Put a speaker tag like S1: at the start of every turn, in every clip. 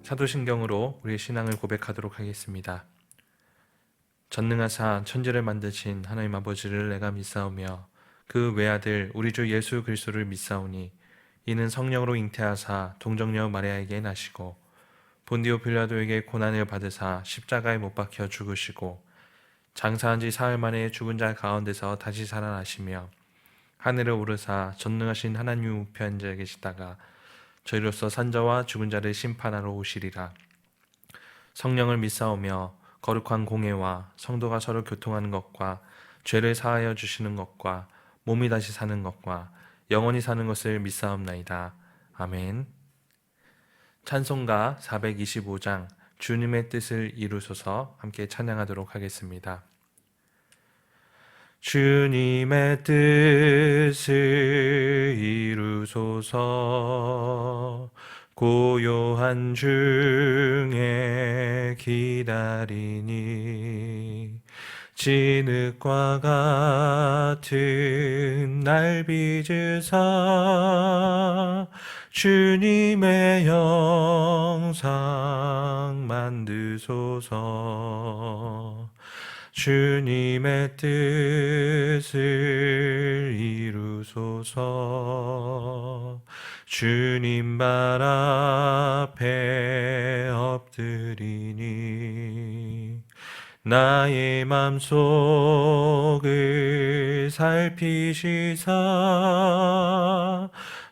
S1: 사도신경으로 우리의 신앙을 고백하도록 하겠습니다. 전능하사 천지를 만드신 하나님 아버지를 내가 믿사오며 그 외아들 우리 주 예수 그리스도를 믿사오니 이는 성령으로 잉태하사 동정녀 마리아에게 나시고 본디오 빌라도에게 고난을 받으사 십자가에 못 박혀 죽으시고 장사한 지 사흘 만에 죽은 자 가운데서 다시 살아나시며 하늘에 오르사 전능하신 하나님 우편에 앉아 계시다가 저희로서 산자와 죽은 자를 심판하러 오시리라. 성령을 믿사오며 거룩한 공예와 성도가 서로 교통하는 것과 죄를 사하여 주시는 것과 몸이 다시 사는 것과 영원히 사는 것을 믿사옵나이다. 아멘. 찬송가 425장 주님의 뜻을 이루소서 함께 찬양하도록 하겠습니다. 주님의 뜻을 이루소서 고요한 중에 기다리니 진흙과 같은 날 빚으사 주님의 형상 만드소서. 주님의 뜻을 이루소서. 주님 발 앞에 엎드리니 나의 맘속을 살피시사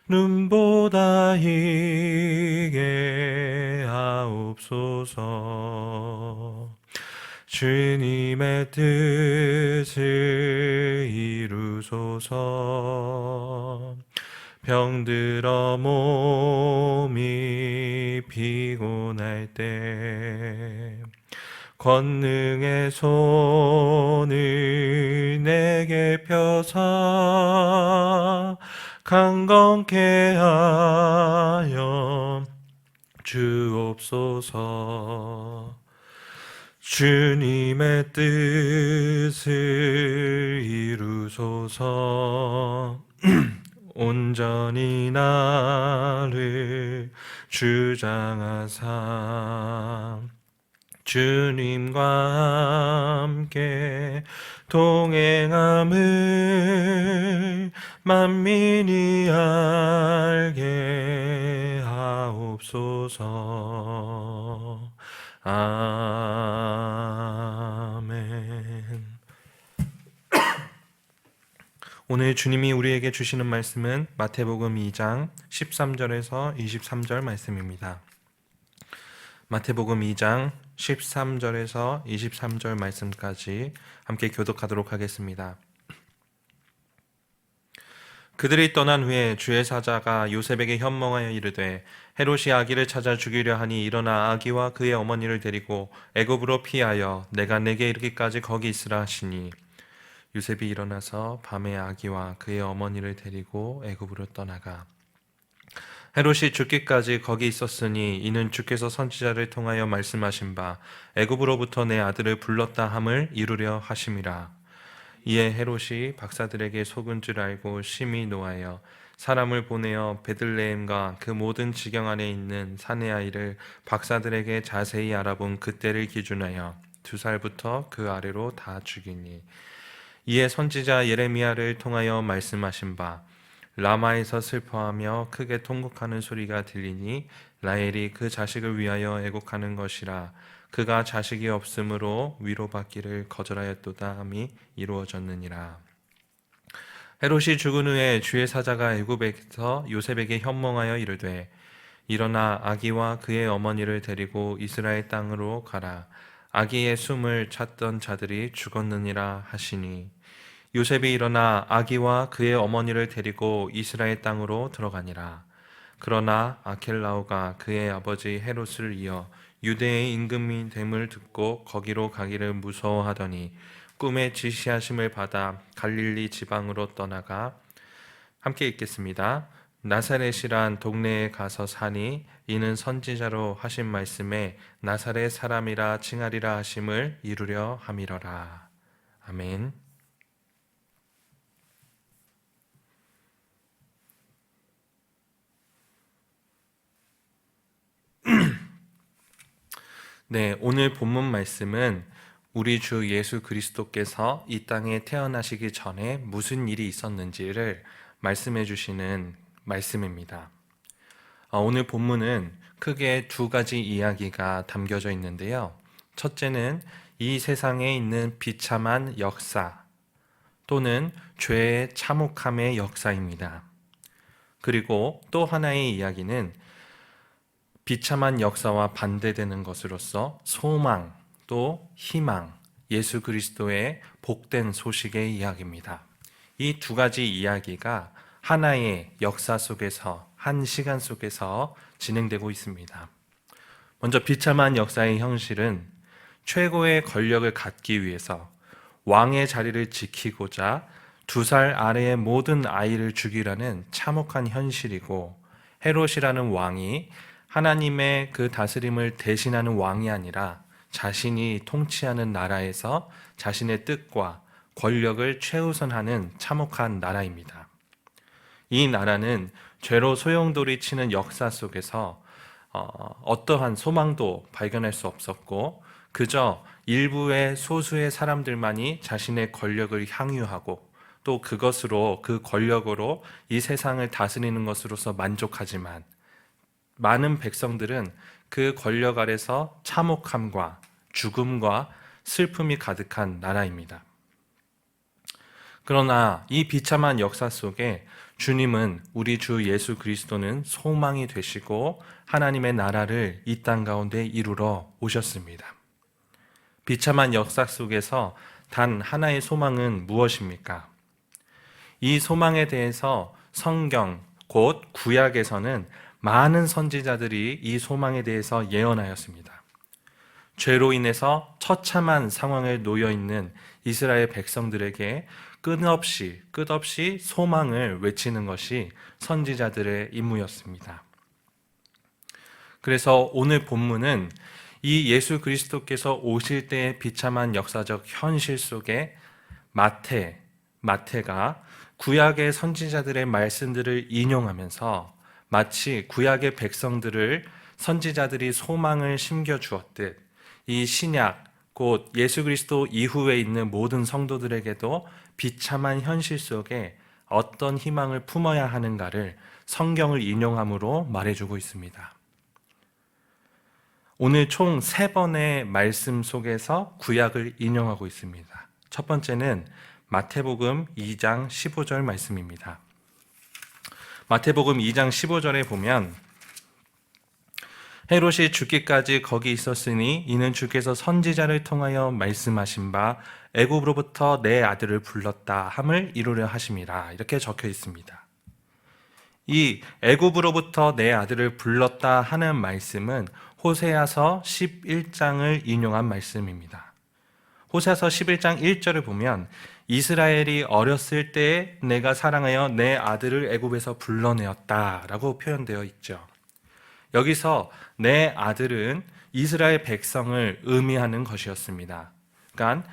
S1: 눈보다 희게 하옵소서. 주님의 뜻을 이루소서. 병들어 몸이 피곤할 때 권능의 손을 내게 펴사 강건케 하여 주옵소서. 주님의 뜻을 이루소서. 온전히 나를 주장하사 주님과 함께 동행함을 만민이 알게 하옵소서. 아멘. 오늘 주님이 우리에게 주시는 말씀은 마태복음 2장 13절에서 23절 말씀입니다. 마태복음 2장 13절에서 23절 말씀까지 함께 교독하도록 하겠습니다. 그들이 떠난 후에 주의 사자가 요셉에게 현몽하여 이르되 헤롯이 아기를 찾아 죽이려 하니 일어나 아기와 그의 어머니를 데리고 애굽으로 피하여 내가 내게 이르기까지 거기 있으라 하시니 요셉이 일어나서 밤에 아기와 그의 어머니를 데리고 애굽으로 떠나가 헤롯이 죽기까지 거기 있었으니 이는 주께서 선지자를 통하여 말씀하신 바 애굽으로부터 내 아들을 불렀다 함을 이루려 하심이라. 이에 헤롯이 박사들에게 속은 줄 알고 심히 노하여 사람을 보내어 베들레헴과 그 모든 지경 안에 있는 사내 아이를 박사들에게 자세히 알아본 그때를 기준하여 2살부터 그 아래로 다 죽이니 이에 선지자 예레미야를 통하여 말씀하신 바 라마에서 슬퍼하며 크게 통곡하는 소리가 들리니 라헬이 그 자식을 위하여 애곡하는 것이라. 그가 자식이 없으므로 위로받기를 거절하였도다 함이 이루어졌느니라. 헤롯이 죽은 후에 주의 사자가 애굽에서 요셉에게 현몽하여 이르되 일어나 아기와 그의 어머니를 데리고 이스라엘 땅으로 가라. 아기의 숨을 찾던 자들이 죽었느니라 하시니 요셉이 일어나 아기와 그의 어머니를 데리고 이스라엘 땅으로 들어가니라. 그러나 아켈라오가 그의 아버지 헤롯을 이어 유대의 임금이 됨을 듣고 거기로 가기를 무서워하더니 꿈에 지시하심을 받아 갈릴리 지방으로 떠나가 함께 읽겠습니다. 나사렛이란 동네에 가서 사니 이는 선지자로 하신 말씀에 나사렛 사람이라 칭하리라 하심을 이루려 함이러라. 아멘. 네, 오늘 본문 말씀은 우리 주 예수 그리스도께서 이 땅에 태어나시기 전에 무슨 일이 있었는지를 말씀해 주시는 말씀입니다. 오늘 본문은 크게 두 가지 이야기가 담겨져 있는데요. 첫째는 이 세상에 있는 비참한 역사 또는 죄의 참혹함의 역사입니다. 그리고 또 하나의 이야기는 비참한 역사와 반대되는 것으로서 소망 또 희망, 예수 그리스도의 복된 소식의 이야기입니다. 이 두 가지 이야기가 하나의 역사 속에서, 한 시간 속에서 진행되고 있습니다. 먼저 비참한 역사의 현실은 최고의 권력을 갖기 위해서 왕의 자리를 지키고자 2살 아래의 모든 아이를 죽이라는 참혹한 현실이고, 헤롯이라는 왕이 하나님의 그 다스림을 대신하는 왕이 아니라 자신이 통치하는 나라에서 자신의 뜻과 권력을 최우선하는 참혹한 나라입니다. 이 나라는 죄로 소용돌이치는 역사 속에서 어떠한 소망도 발견할 수 없었고, 그저 일부의 소수의 사람들만이 자신의 권력을 향유하고 또 그것으로, 그 권력으로 이 세상을 다스리는 것으로서 만족하지만, 많은 백성들은 그 권력 아래서 참혹함과 죽음과 슬픔이 가득한 나라입니다. 그러나 이 비참한 역사 속에 주님은, 우리 주 예수 그리스도는 소망이 되시고 하나님의 나라를 이 땅 가운데 이루러 오셨습니다. 비참한 역사 속에서 단 하나의 소망은 무엇입니까? 이 소망에 대해서 성경, 곧 구약에서는 많은 선지자들이 이 소망에 대해서 예언하였습니다. 죄로 인해서 처참한 상황에 놓여 있는 이스라엘 백성들에게 끝없이 소망을 외치는 것이 선지자들의 임무였습니다. 그래서 오늘 본문은 이 예수 그리스도께서 오실 때의 비참한 역사적 현실 속에 마태가 구약의 선지자들의 말씀들을 인용하면서 마치 구약의 백성들을 선지자들이 소망을 심겨주었듯, 이 신약, 곧 예수 그리스도 이후에 있는 모든 성도들에게도 비참한 현실 속에 어떤 희망을 품어야 하는가를 성경을 인용함으로 말해주고 있습니다. 오늘 총 3번의 말씀 속에서 구약을 인용하고 있습니다. 첫 번째는 마태복음 2장 15절 말씀입니다. 마태복음 2장 15절에 보면, 헤롯이 죽기까지 거기 있었으니 이는 주께서 선지자를 통하여 말씀하신 바 애굽으로부터 내 아들을 불렀다 함을 이루려 하심이라, 이렇게 적혀 있습니다. 이 애굽으로부터 내 아들을 불렀다 하는 말씀은 호세아서 11장을 인용한 말씀입니다. 호세아서 11장 1절을 보면, 이스라엘이 어렸을 때에 내가 사랑하여 내 아들을 애굽에서 불러내었다라고 표현되어 있죠. 여기서 내 아들은 이스라엘 백성을 의미하는 것이었습니다. 그러니까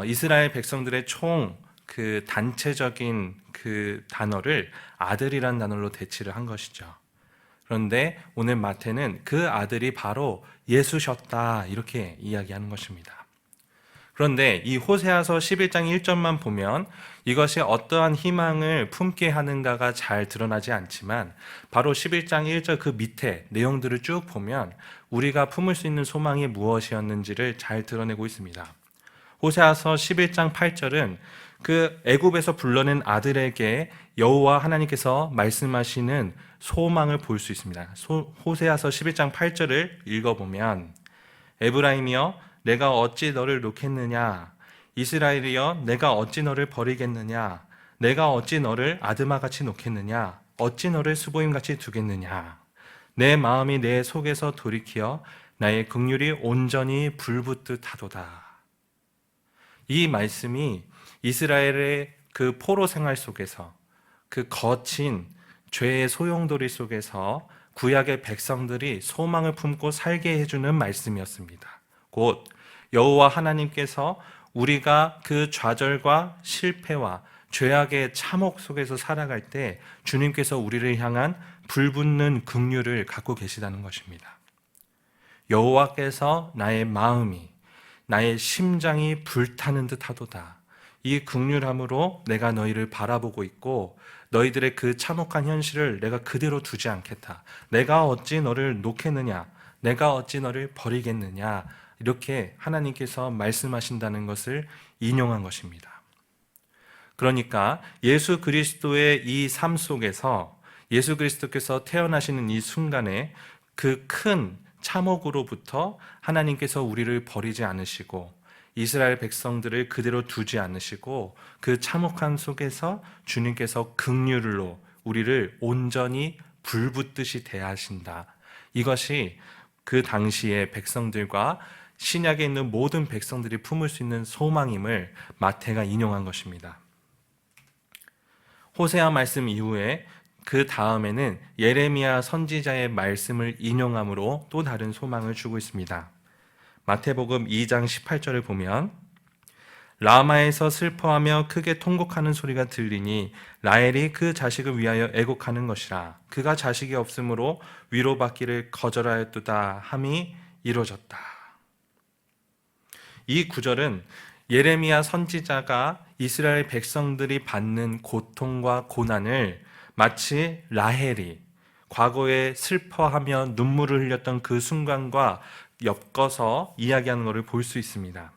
S1: 이스라엘 백성들의 총 그 단체적인 그 단어를 아들이라는 단어로 대치를 한 것이죠. 그런데 오늘 마태는 그 아들이 바로 예수셨다, 이렇게 이야기하는 것입니다. 그런데 이 호세아서 11장 1절만 보면 이것이 어떠한 희망을 품게 하는가가 잘 드러나지 않지만, 바로 11장 1절 그 밑에 내용들을 쭉 보면 우리가 품을 수 있는 소망이 무엇이었는지를 잘 드러내고 있습니다. 호세아서 11장 8절은 그 애굽에서 불러낸 아들에게 여호와 하나님께서 말씀하시는 소망을 볼 수 있습니다. 호세아서 11장 8절을 읽어보면, 에브라임이여 내가 어찌 너를 놓겠느냐, 이스라엘이여 내가 어찌 너를 버리겠느냐, 내가 어찌 너를 아드마같이 놓겠느냐, 어찌 너를 수보임같이 두겠느냐, 내 마음이 내 속에서 돌이키어 나의 긍휼이 온전히 불붙듯 하도다. 이 말씀이 이스라엘의 그 포로 생활 속에서, 그 거친 죄의 소용돌이 속에서 구약의 백성들이 소망을 품고 살게 해주는 말씀이었습니다. 곧 여호와 하나님께서 우리가 그 좌절과 실패와 죄악의 참혹 속에서 살아갈 때 주님께서 우리를 향한 불붙는 긍휼을 갖고 계시다는 것입니다. 여호와께서 나의 마음이 나의 심장이 불타는 듯 하도다. 이 극률함으로 내가 너희를 바라보고 있고 너희들의 그 참혹한 현실을 내가 그대로 두지 않겠다. 내가 어찌 너를 놓겠느냐? 내가 어찌 너를 버리겠느냐? 이렇게 하나님께서 말씀하신다는 것을 인용한 것입니다. 그러니까 예수 그리스도의 이 삶 속에서 예수 그리스도께서 태어나시는 이 순간에 그 큰 참혹으로부터 하나님께서 우리를 버리지 않으시고 이스라엘 백성들을 그대로 두지 않으시고 그 참혹한 속에서 주님께서 긍휼로 우리를 온전히 불붙듯이 대하신다. 이것이 그 당시의 백성들과 신약에 있는 모든 백성들이 품을 수 있는 소망임을 마태가 인용한 것입니다. 호세아 말씀 이후에 그 다음에는 예레미야 선지자의 말씀을 인용함으로 또 다른 소망을 주고 있습니다. 마태복음 2장 18절을 보면 라마에서 슬퍼하며 크게 통곡하는 소리가 들리니 라헬이 그 자식을 위하여 애곡하는 것이라. 그가 자식이 없으므로 위로받기를 거절하였도다 함이 이루어졌다. 이 구절은 예레미야 선지자가 이스라엘 백성들이 받는 고통과 고난을 마치 라헬이 과거에 슬퍼하며 눈물을 흘렸던 그 순간과 엮어서 이야기하는 것을 볼 수 있습니다.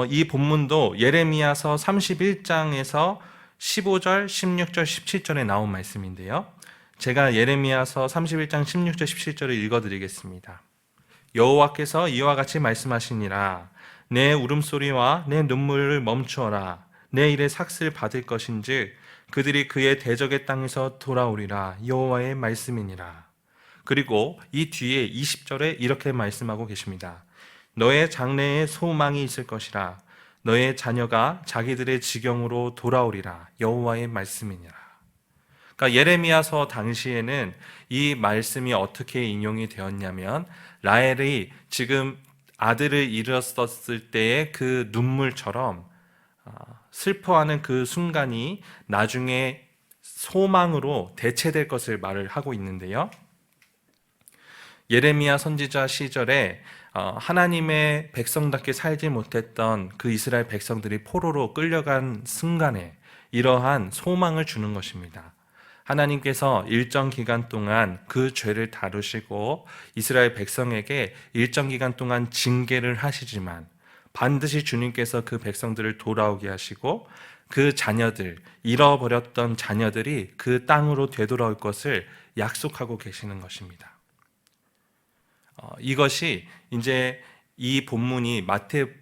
S1: 이 본문도 예레미야서 31장에서 15절, 16절, 17절에 나온 말씀인데요. 제가 예레미야서 31장 16절, 17절을 읽어드리겠습니다. 여호와께서 이와 같이 말씀하시니라. 내 울음소리와 내 눈물을 멈추어라. 내 일에 삭슬 받을 것인즉 그들이 그의 대적의 땅에서 돌아오리라. 여호와의 말씀이니라. 그리고 이 뒤에 20절에 이렇게 말씀하고 계십니다. 너의 장래에 소망이 있을 것이라. 너의 자녀가 자기들의 지경으로 돌아오리라. 여호와의 말씀이니라. 그러니까 예레미야서 당시에는 이 말씀이 어떻게 인용이 되었냐면 라헬이 지금 아들을 잃었을 때의 그 눈물처럼 슬퍼하는 그 순간이 나중에 소망으로 대체될 것을 말을 하고 있는데요. 예레미야 선지자 시절에 하나님의 백성답게 살지 못했던 그 이스라엘 백성들이 포로로 끌려간 순간에 이러한 소망을 주는 것입니다. 하나님께서 일정 기간 동안 그 죄를 다루시고 이스라엘 백성에게 일정 기간 동안 징계를 하시지만 반드시 주님께서 그 백성들을 돌아오게 하시고 그 자녀들, 잃어버렸던 자녀들이 그 땅으로 되돌아올 것을 약속하고 계시는 것입니다. 이것이 이제 이 본문이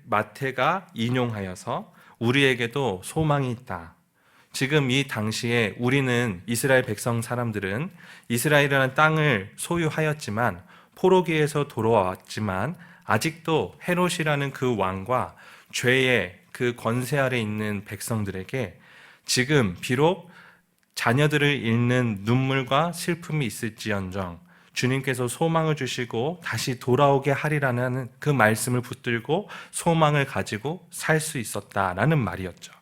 S1: 마태가 인용하여서 우리에게도 소망이 있다. 지금 이 당시에 우리는 이스라엘 백성 사람들은 이스라엘이라는 땅을 소유하였지만 포로기에서 돌아왔지만 아직도 헤롯이라는 그 왕과 죄의 그 권세 아래 있는 백성들에게 지금 비록 자녀들을 잃는 눈물과 슬픔이 있을지언정 주님께서 소망을 주시고 다시 돌아오게 하리라는 그 말씀을 붙들고 소망을 가지고 살 수 있었다라는 말이었죠.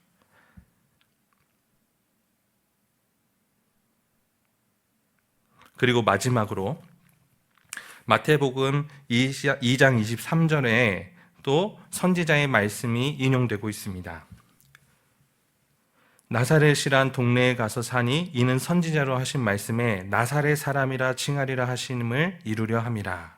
S1: 그리고 마지막으로 마태복음 2장 23절에 또 선지자의 말씀이 인용되고 있습니다. 나사렛이란 동네에 가서 사니 이는 선지자로 하신 말씀에 나사렛 사람이라 칭하리라 하심을 이루려 함이라.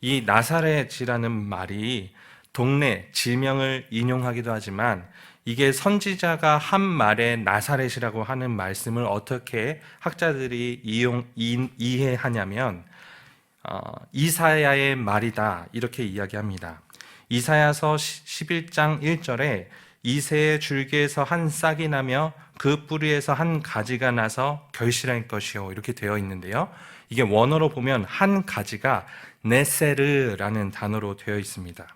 S1: 이 나사렛이라는 말이 동네, 지명을 인용하기도 하지만 이게 선지자가 한 말에 나사렛이라고 하는 말씀을 어떻게 학자들이 이해하냐면 이사야의 말이다 이렇게 이야기합니다. 이사야서 11장 1절에 이새의 줄기에서 한 싹이 나며 그 뿌리에서 한 가지가 나서 결실할 것이요 이렇게 되어 있는데요. 이게 원어로 보면 한 가지가 네세르라는 단어로 되어 있습니다.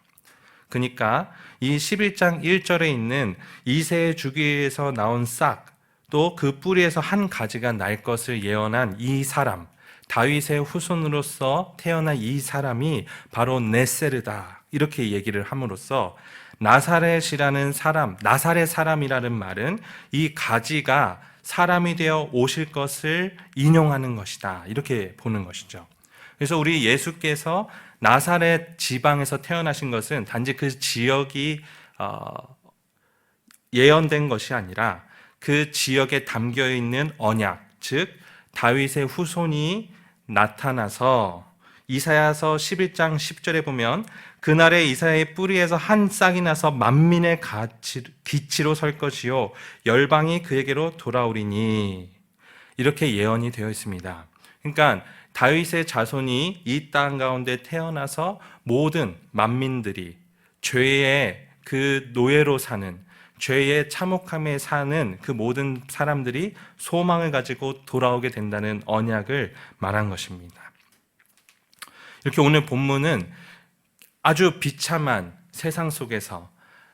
S1: 그러니까 이 11장 1절에 있는 이새의 줄기에서 나온 싹 또 그 뿌리에서 한 가지가 날 것을 예언한 이 사람 다윗의 후손으로서 태어난 이 사람이 바로 네세르다 이렇게 얘기를 함으로써 나사렛이라는 사람, 나사렛 사람이라는 말은 이 가지가 사람이 되어 오실 것을 인용하는 것이다 이렇게 보는 것이죠. 그래서 우리 예수께서 나사렛 지방에서 태어나신 것은 단지 그 지역이 예언된 것이 아니라 그 지역에 담겨 있는 언약, 즉 다윗의 후손이 나타나서 이사야서 11장 10절에 보면 그날에 이사야의 뿌리에서 한 싹이 나서 만민의 기치로 설 것이요 열방이 그에게로 돌아오리니, 이렇게 예언이 되어 있습니다. 그러니까 다윗의 자손이 이 땅 가운데 태어나서 모든 만민들이 죄의 그 노예로 사는, 죄의 참혹함에 사는 그 모든 사람들이 소망을 가지고 돌아오게 된다는 언약을 말한 것입니다. 이렇게 오늘 본문은 아주 비참한 세상 속에서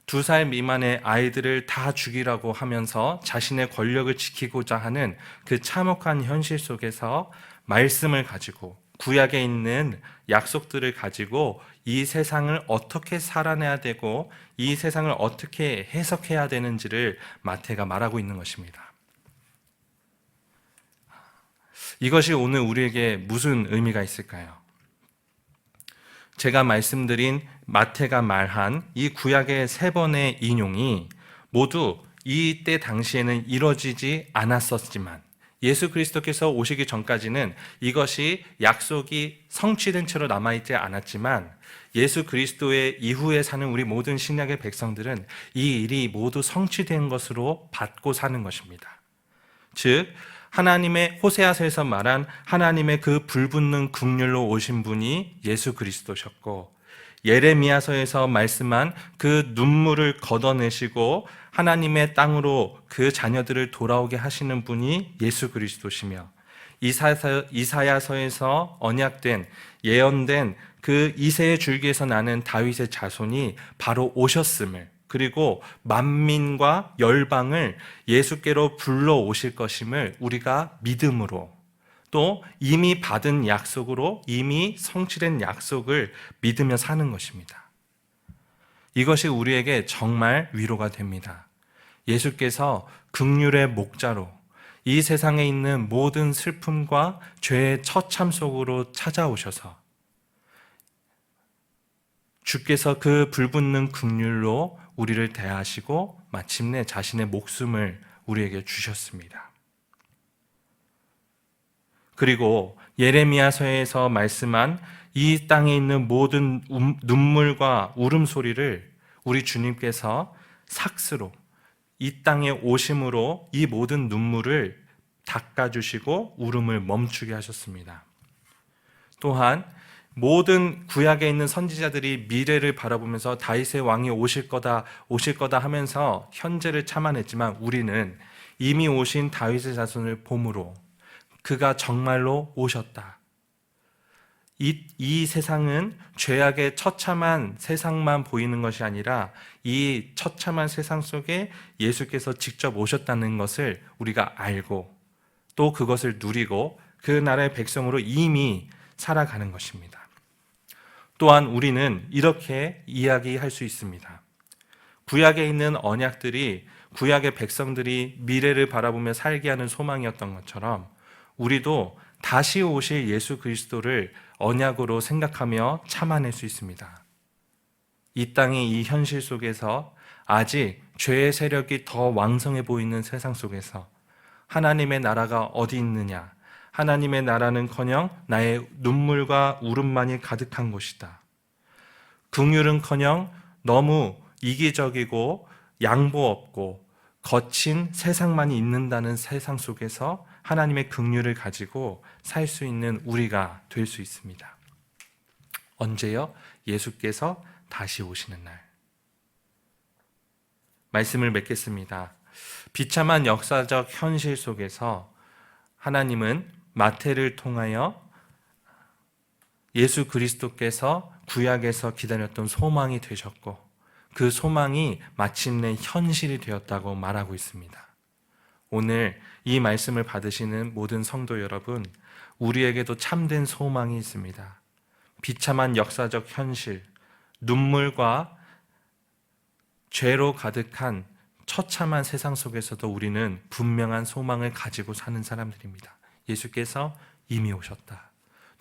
S1: 2살 미만의 아이들을 다 죽이라고 하면서 자신의 권력을 지키고자 하는 그 참혹한 현실 속에서 말씀을 가지고, 구약에 있는 약속들을 가지고 이 세상을 어떻게 살아내야 되고 이 세상을 어떻게 해석해야 되는지를 마태가 말하고 있는 것입니다. 이것이 오늘 우리에게 무슨 의미가 있을까요? 제가 말씀드린 마태가 말한 이 구약의 3번의 인용이 모두 이때 당시에는 이루어지지 않았었지만, 예수 그리스도께서 오시기 전까지는 이것이 약속이 성취된 채로 남아있지 않았지만, 예수 그리스도의 이후에 사는 우리 모든 신약의 백성들은 이 일이 모두 성취된 것으로 받고 사는 것입니다. 즉 하나님의 호세아서에서 말한 하나님의 그 불붙는 긍휼로 오신 분이 예수 그리스도셨고, 예레미야서에서 말씀한 그 눈물을 걷어내시고 하나님의 땅으로 그 자녀들을 돌아오게 하시는 분이 예수 그리스도시며, 이사야서에서 언약된, 예언된 그 이새의 줄기에서 나는 다윗의 자손이 바로 오셨음을, 그리고 만민과 열방을 예수께로 불러오실 것임을 우리가 믿음으로, 또 이미 받은 약속으로, 이미 성취된 약속을 믿으며 사는 것입니다. 이것이 우리에게 정말 위로가 됩니다. 예수께서 긍휼의 목자로 이 세상에 있는 모든 슬픔과 죄의 처참 속으로 찾아오셔서 주께서 그 불붙는 긍휼로 우리를 대하시고 마침내 자신의 목숨을 우리에게 주셨습니다. 그리고 예레미야서에서 말씀한 이 땅에 있는 모든 눈물과 울음소리를 우리 주님께서 삭스로 이 땅에 오심으로 이 모든 눈물을 닦아주시고 울음을 멈추게 하셨습니다. 또한 모든 구약에 있는 선지자들이 미래를 바라보면서 다윗의 왕이 오실 거다 하면서 현재를 참아냈지만, 우리는 이미 오신 다윗의 자손을 봄으로 그가 정말로 오셨다. 이 세상은 죄악의 처참한 세상만 보이는 것이 아니라 이 처참한 세상 속에 예수께서 직접 오셨다는 것을 우리가 알고 또 그것을 누리고 그 나라의 백성으로 이미 살아가는 것입니다. 또한 우리는 이렇게 이야기할 수 있습니다. 구약에 있는 언약들이 구약의 백성들이 미래를 바라보며 살게 하는 소망이었던 것처럼 우리도 다시 오실 예수 그리스도를 언약으로 생각하며 참아낼 수 있습니다. 이 땅의 이 현실 속에서 아직 죄의 세력이 더 왕성해 보이는 세상 속에서 하나님의 나라가 어디 있느냐? 하나님의 나라는커녕 나의 눈물과 울음만이 가득한 곳이다. 긍휼은커녕 너무 이기적이고 양보 없고 거친 세상만이 있는다는 세상 속에서 하나님의 긍휼을 가지고 살 수 있는 우리가 될 수 있습니다. 언제요? 예수께서 다시 오시는 날. 말씀을 맺겠습니다. 비참한 역사적 현실 속에서 하나님은 마태를 통하여 예수 그리스도께서 구약에서 기다렸던 소망이 되셨고 그 소망이 마침내 현실이 되었다고 말하고 있습니다. 오늘 이 말씀을 받으시는 모든 성도 여러분, 우리에게도 참된 소망이 있습니다. 비참한 역사적 현실, 눈물과 죄로 가득한 처참한 세상 속에서도 우리는 분명한 소망을 가지고 사는 사람들입니다. 예수께서 이미 오셨다.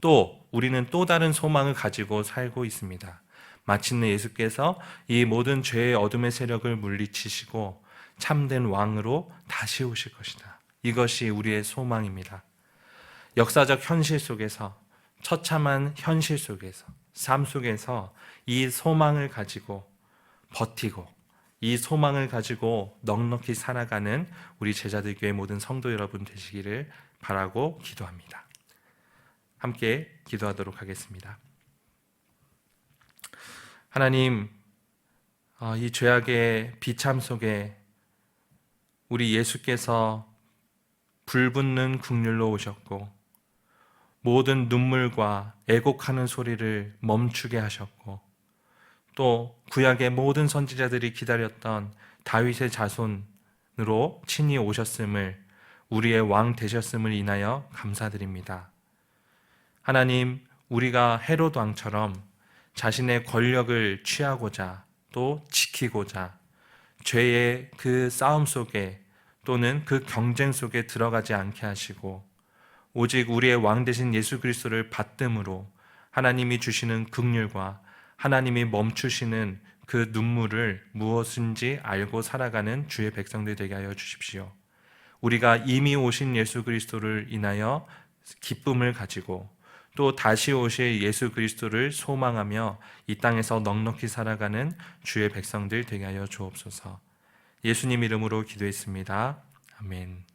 S1: 또 우리는 또 다른 소망을 가지고 살고 있습니다. 마침내 예수께서 이 모든 죄의 어둠의 세력을 물리치시고 참된 왕으로 다시 오실 것이다. 이것이 우리의 소망입니다. 역사적 현실 속에서, 처참한 현실 속에서, 삶 속에서 이 소망을 가지고 버티고, 이 소망을 가지고 넉넉히 살아가는 우리 제자들교회 모든 성도 여러분 되시기를 바라고 기도합니다. 함께 기도하도록 하겠습니다. 하나님, 이 죄악의 비참 속에 우리 예수께서 불붙는 국률로 오셨고 모든 눈물과 애곡하는 소리를 멈추게 하셨고 또 구약의 모든 선지자들이 기다렸던 다윗의 자손으로 친히 오셨음을, 우리의 왕 되셨음을 인하여 감사드립니다. 하나님, 우리가 헤롯 왕처럼 자신의 권력을 취하고자 또 지키고자 죄의 그 싸움 속에 또는 그 경쟁 속에 들어가지 않게 하시고 오직 우리의 왕 되신 예수 그리스도를 받듦으로 하나님이 주시는 긍휼과 하나님이 멈추시는 그 눈물을 무엇인지 알고 살아가는 주의 백성들 되게 하여 주십시오. 우리가 이미 오신 예수 그리스도를 인하여 기쁨을 가지고 또 다시 오실 예수 그리스도를 소망하며 이 땅에서 넉넉히 살아가는 주의 백성들 되게 하여 주옵소서. 예수님 이름으로 기도했습니다. 아멘.